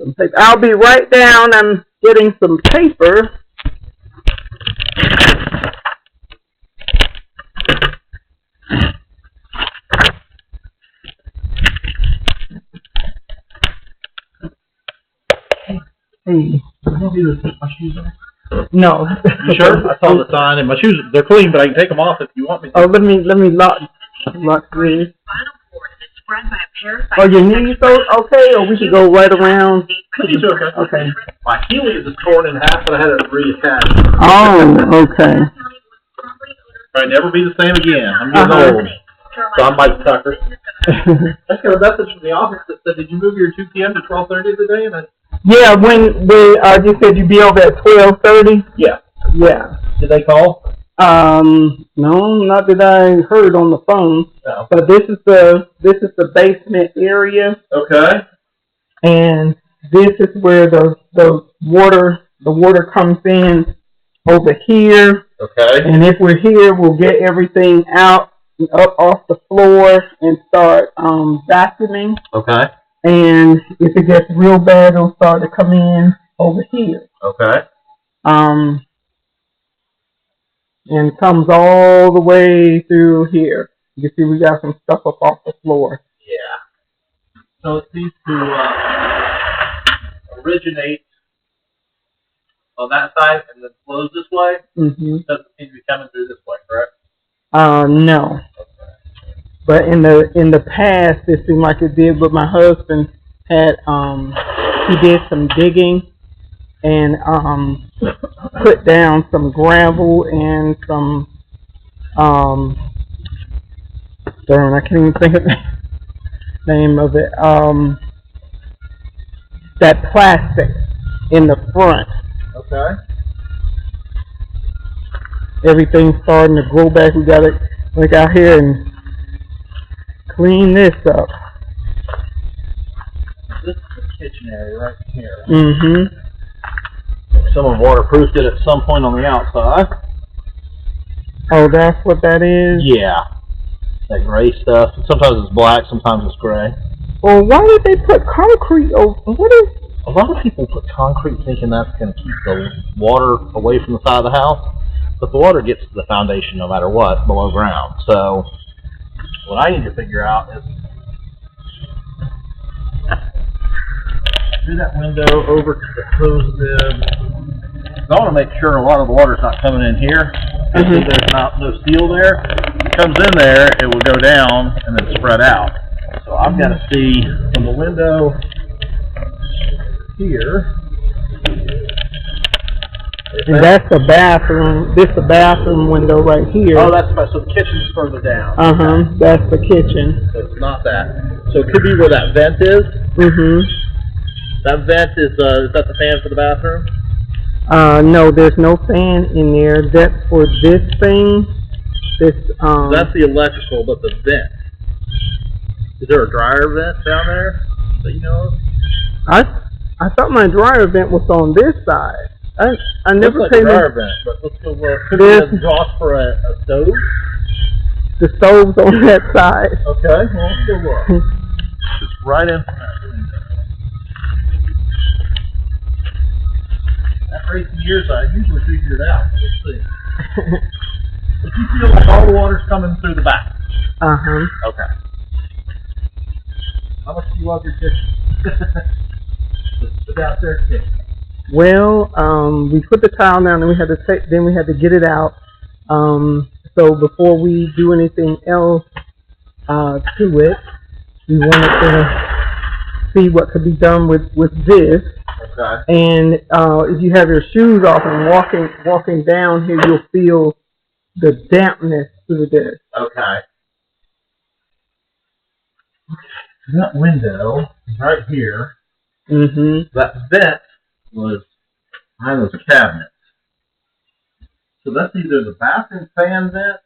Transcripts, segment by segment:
some paper. I'll be right down. I'm getting some paper. Hey, my shoes on? No. You sure? I saw the sign, and my shoes, they're clean, but I can take them off if you want me to. Oh, let me lock these. Oh, your knees okay, or we should go right around? Knees are okay. Okay. My Achilles is torn in half, but I had it reattached. Oh, okay. I'll never be the same again. I'm getting old. So I'm Mike Tucker. I got a message from the office that said, did you move your 2 p.m. to 12:30 today? And yeah, when you said you'd be over at 12:30? Yeah. Yeah. Did they call? No, not that I heard on the phone. No. But this is the basement area. Okay. And this is where the water comes in over here. Okay. And if we're here, we'll get everything out up off the floor and start vacuuming. Okay. And if it gets real bad, it'll start to come in over here. Okay. And comes all the way through here. You can see we got some stuff up off the floor. Yeah. So it seems to originate on that side and then flows this way. Mm-hmm. Doesn't seem to be coming through this way, correct? No. Okay. But in the past, it seemed like it did. But my husband had he did some digging and put down some gravel and some darn, I can't even think of the name of it. That plastic in the front. Okay. Everything's starting to grow back. We got to look out here and clean this up. This is the kitchen area right here. Mm-hmm. Someone waterproofed it at some point on the outside. Oh, that's what that is? Yeah. That gray stuff. Sometimes it's black, sometimes it's gray. Well, why did they put concrete over? What is? A lot of people put concrete thinking that's going to keep the water away from the side of the house, but the water gets to the foundation no matter what below ground. So what I need to figure out is do that window over to the hose bib. I want to make sure a lot of the water's not coming in here. Mm-hmm. There's no seal there. If it comes in there, it will go down and then spread out. So I've got to see from the window here. And that's the bathroom. This is the bathroom window right here. Oh, that's so the kitchen's further down. Okay. That's the kitchen. So it's not that. So it could be where that vent is. Mm-hmm. That vent is that the fan for the bathroom? No, there's no fan in there. That's for this thing. That's the electrical, but the vent. Is there a dryer vent down there that you know of? I thought my dryer vent was on this side. I never looks like paid a dryer vent, but let's go look. Could be a exhaust for a stove? The stove's on that side. Okay, well, let's go look. It's right in front. After 18 years, I usually figure it out. Let's see. But you feel like all the water's coming through the back? Uh-huh. Okay. How much do you love your kitchen? The downstairs kitchen. Well, we put the tile down, and we had to get it out. So before we do anything else to it, we wanted to see what could be done with this. Okay. And if you have your shoes off and walking down here, you'll feel the dampness through this. Okay. That window is right here. Mm-hmm. That vent was behind those cabinets. So that's either the bathroom fan vent.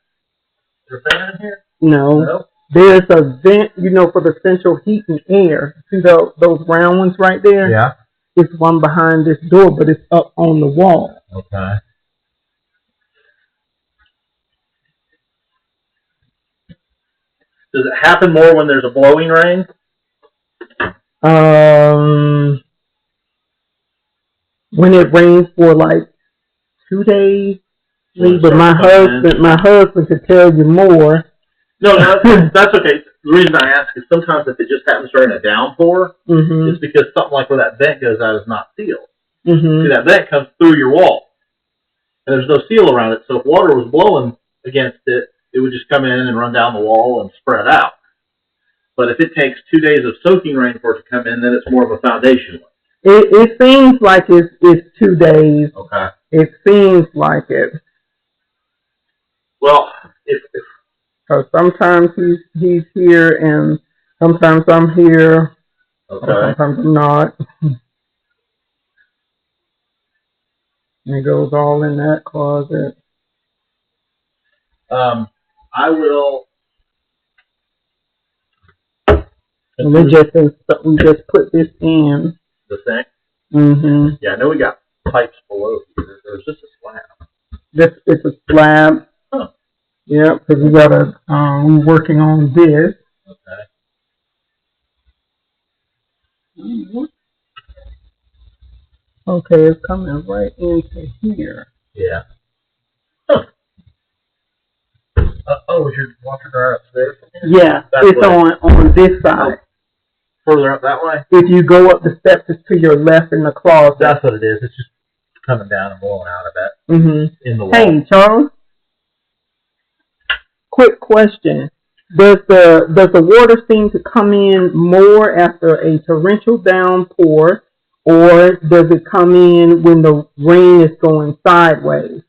Is there a fan in here? No. There's a vent, for the central heat and air. See those round ones right there? Yeah. It's one behind this door, but it's up on the wall. Okay. Does it happen more when there's a blowing rain? when it rains for like 2 days. But my husband could tell you more. No, that's okay. The reason I ask is sometimes if it just happens during a downpour, it's because something like where that vent goes out is not sealed. See, that vent comes through your wall, and there's no seal around it. So if water was blowing against it, it would just come in and run down the wall and spread out. But if it takes 2 days of soaking rain for it to come in, then it's more of a foundation. It seems like it's 2 days. Okay. It seems like it. Well, if sometimes he's here and sometimes I'm here. Okay. Sometimes I'm not. It goes all in that closet. I will. We just put this in. The sink? Mm-hmm. Yeah, I know we got pipes below here. There's just a slab. It's a slab. Huh. Yeah, because we're working on this. Okay. Mm-hmm. Okay, it's coming right into here. Yeah. Huh. Is your washer dryer upstairs? Yeah, it's on this side. Further up that way? If you go up the steps, it's to your left in the closet. That's what it is. It's just coming down and blowing out of that. In the wall. Hey, Charles. Quick question: Does the water seem to come in more after a torrential downpour, or does it come in when the rain is going sideways?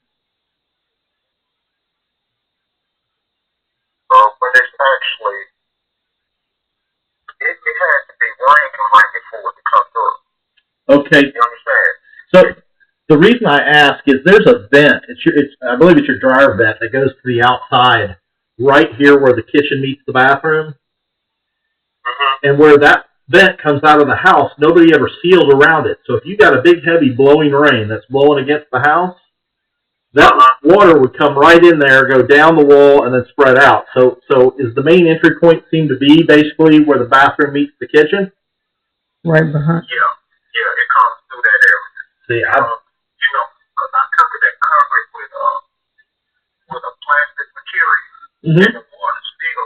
But it's actually, it has to be raining right before it comes up. Okay. You understand? So the reason I ask is there's a vent. I believe it's your dryer vent that goes to the outside, right here where the kitchen meets the bathroom, and where that vent comes out of the house, nobody ever sealed around it. So if you got a big, heavy blowing rain that's blowing against the house, that water would come right in there, go down the wall, and then spread out. So is the main entry point seem to be basically where the bathroom meets the kitchen? Right behind. Yeah, it comes through that area. See, I covered that coverage with a plastic material. And the water still,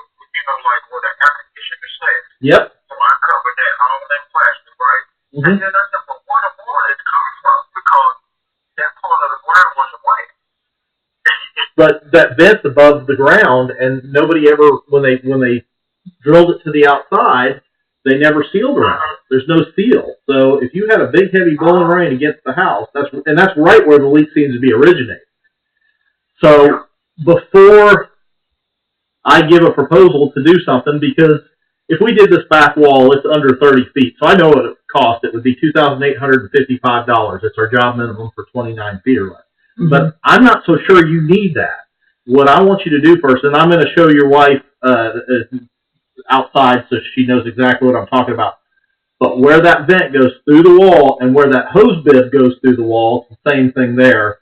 like where the air conditioner set. Yep. So I covered that all in plastic, right? And then I said, but where the water is coming from? Because that part of the ground wasn't white. But that vent's above the ground, and nobody ever, when they drilled it to the outside, they never sealed around it. There's no seal. So if you had a big, heavy blowing rain against the house, that's right where the leak seems to be originating. So before I give a proposal to do something, because if we did this back wall, it's under 30 feet. So I know what it cost. It would be $2,855. It's our job minimum for 29 feet or less. But I'm not so sure you need that. What I want you to do first, and I'm going to show your wife outside so she knows exactly what I'm talking about. But where that vent goes through the wall and where that hose bib goes through the wall, it's the same thing there.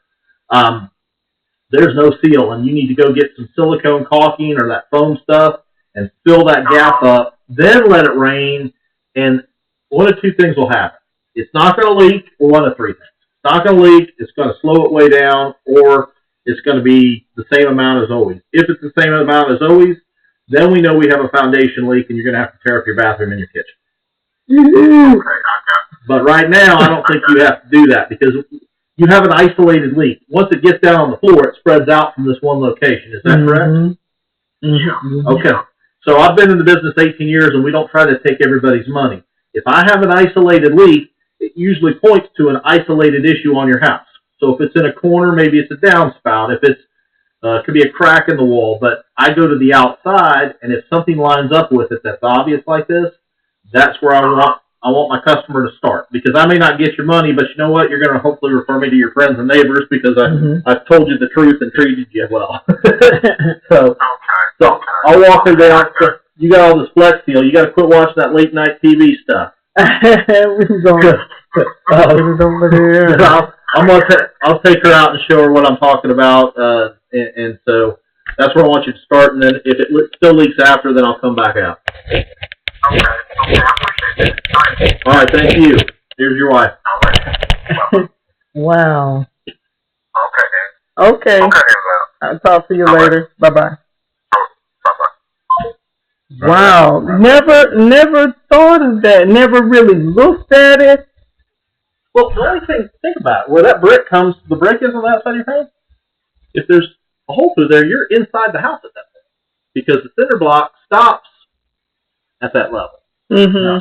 There's no seal, and you need to go get some silicone caulking or that foam stuff and fill that gap up. Then let it rain, and one of two things will happen. It's not going to leak, or one of three things. It's not going to leak, it's going to slow it way down, or it's going to be the same amount as always. If it's the same amount as always, then we know we have a foundation leak, and you're going to have to tear up your bathroom and your kitchen. But right now, I don't think you have to do that, because you have an isolated leak. Once it gets down on the floor, it spreads out from this one location. Is that correct? Okay. So I've been in the business 18 years, and we don't try to take everybody's money. If I have an isolated leak, it usually points to an isolated issue on your house. So if it's in a corner, maybe it's a downspout. If it's it could be a crack in the wall. But I go to the outside, and if something lines up with it that's obvious like this, that's where I want my customer to start. Because I may not get your money, but you know what? You're going to hopefully refer me to your friends and neighbors because I've told you the truth and treated you well. So I'll walk her down. You got all this Flex Seal. You got to quit watching that late night TV stuff. We're going over here. I'll take her out and show her what I'm talking about, and so that's where I want you to start. And then if it still leaks after, then I'll come back out. Okay, I appreciate it. All right, thank you. Here's your wife. Wow. Okay, then. Okay. Okay, then, well. I'll talk to you All right. later. Bye-bye. Bye-bye. Wow. Never thought of that. Never really looked at it. Well, the only thing, think about it, where that brick comes, the brick is on the outside of your house. If there's a hole through there, you're inside the house at that point. Because the cinder block stops at that level. Mm-hmm.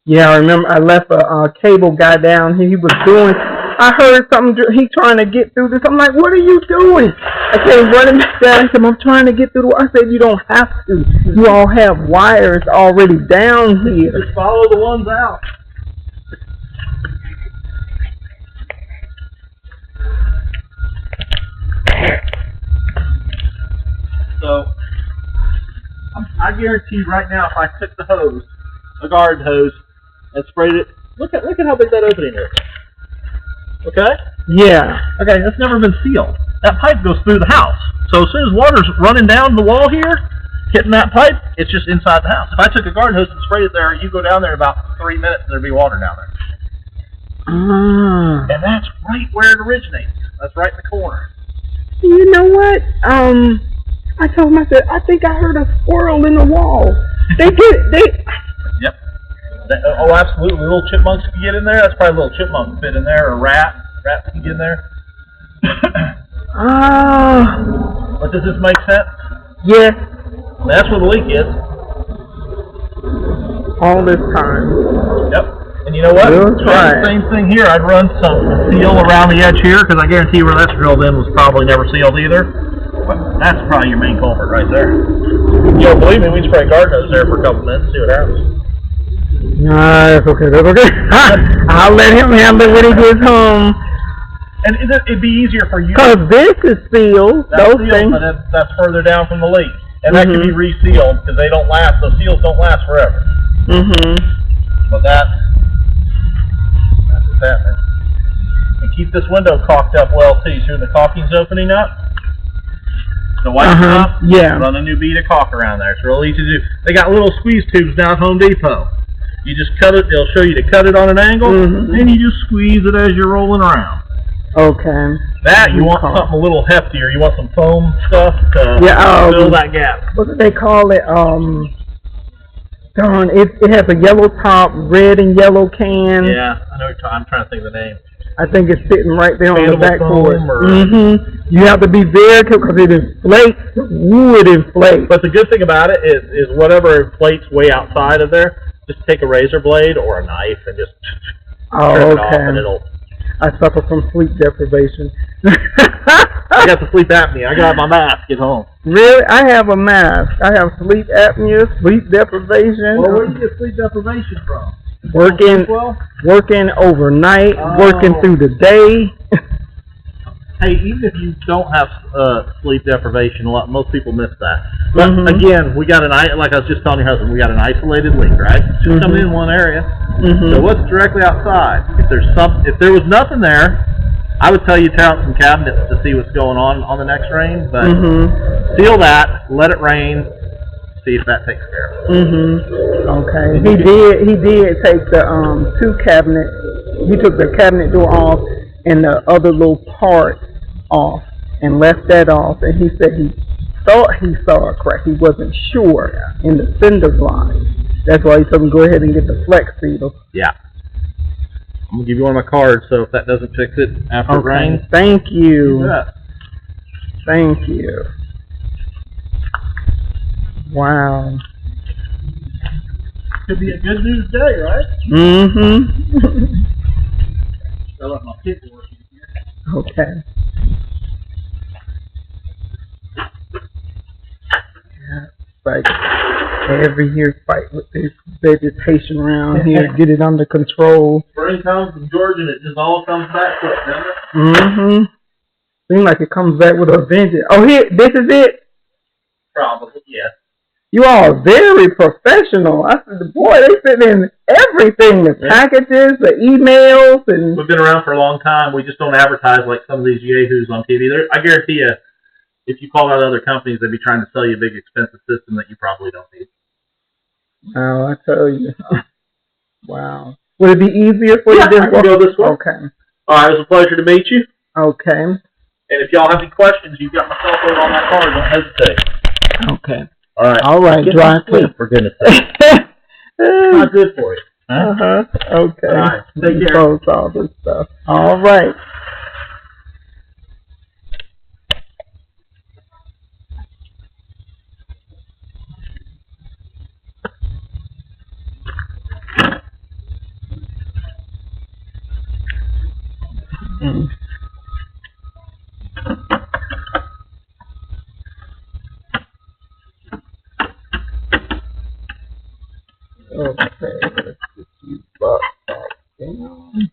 Yeah, I remember I left a cable guy down here. He was doing, I heard something, he trying to get through this. I'm like, what are you doing? I came running back down. I said, I'm trying to get through the wire. I said, you don't have to. You all have wires already down here. Just follow the ones out. So, I guarantee right now, if I took the hose, a garden hose, and sprayed it, look at how big that opening is. Okay? Yeah. Okay, that's never been sealed. That pipe goes through the house. So as soon as water's running down the wall here, hitting that pipe, it's just inside the house. If I took a garden hose and sprayed it there, you go down there in about 3 minutes and there'd be water down there. And that's right where it originates. That's right in the corner. You know what? I told him, I said, I think I heard a squirrel in the wall. Yep. Oh, absolutely. Little chipmunks can get in there. That's probably a little chipmunk can fit in there, or a rat. Rats can get in there. But does this make sense? Yes. That's where the leak is. All this time. Yep. And you know what? We'll try. Same thing here. I'd run some seal around the edge here, because I guarantee where that's drilled in was probably never sealed either. But that's probably your main culprit right there. You know, believe me, we can spray garden hose there for a couple minutes and see what happens. That's okay. That's okay. I'll let him handle it when he gets home. And it'd be easier for you. Because this is sealed. That's those sealed, things. but that's further down from the leak. And that can be resealed because they don't last. Those seals don't last forever. But that's what's happening. And keep this window caulked up well too. See where the caulking's opening up? The white stuff? Yeah. Run a new bead of caulk around there. It's real easy to do. They got little squeeze tubes down at Home Depot. You just cut it. They'll show you to cut it on an angle, and you just squeeze it as you're rolling around. Okay. That, you want something a little heftier. You want some foam stuff to fill that gap. What do they call it? Darn, it has a yellow top, red and yellow can. Yeah, I know. I'm trying to think of the name. I think it's sitting right there on the backboard. You have to be very careful because it inflates. Wood inflates. But the good thing about it is whatever inflates way outside of there, just take a razor blade or a knife and just trim it off, and it'll. I suffer from sleep deprivation. I got the sleep apnea. I got my mask at home. Really? I have a mask. I have sleep apnea, sleep deprivation. Well, where do you get sleep deprivation from? Working overnight, working through the day. Hey, even if you don't have sleep deprivation, most people miss that. But again, we got like I was just telling your husband, we got an isolated leak, right? It's just coming in one area. So what's directly outside? If there was nothing there, I would tell you to tear out some cabinets to see what's going on the next rain. But seal that, let it rain, see if that takes care of it. Okay. He did take the two cabinets. He took the cabinet door off and the other little part off and left that off, and he said he thought he saw a crack. He wasn't sure in the cinder block. That's why he told him go ahead and get the flex seal. Yeah. I'm gonna give you one of my cards, so if that doesn't fix it after it rains. Thank you. Yeah. Thank you. Wow. Could be a good news day, right? I left my paperwork in here. Okay. Yeah, like every year fight with this vegetation around here, get it under control. Spring comes from Georgia and it just all comes back quick, doesn't it? Seems like it comes back with a vengeance. Oh, here, this is it? Probably, yeah. You all are very professional. I said, boy, they fit in everything, the packages, the emails, and... We've been around for a long time. We just don't advertise like some of these yahoos on TV. I guarantee you, if you call out other companies, they'd be trying to sell you a big, expensive system that you probably don't need. Oh, I tell you. Wow. Would it be easier for you to I can go this way. Okay. All right, it was a pleasure to meet you. Okay. And if y'all have any questions, you've got my cell phone on that card. Don't hesitate. Okay. All right. All right. Dry clean. For goodness sake. It's not good for you. Huh? Okay. All right. Take care. Close all this stuff. All right. Mm. Okay, let's get you back down.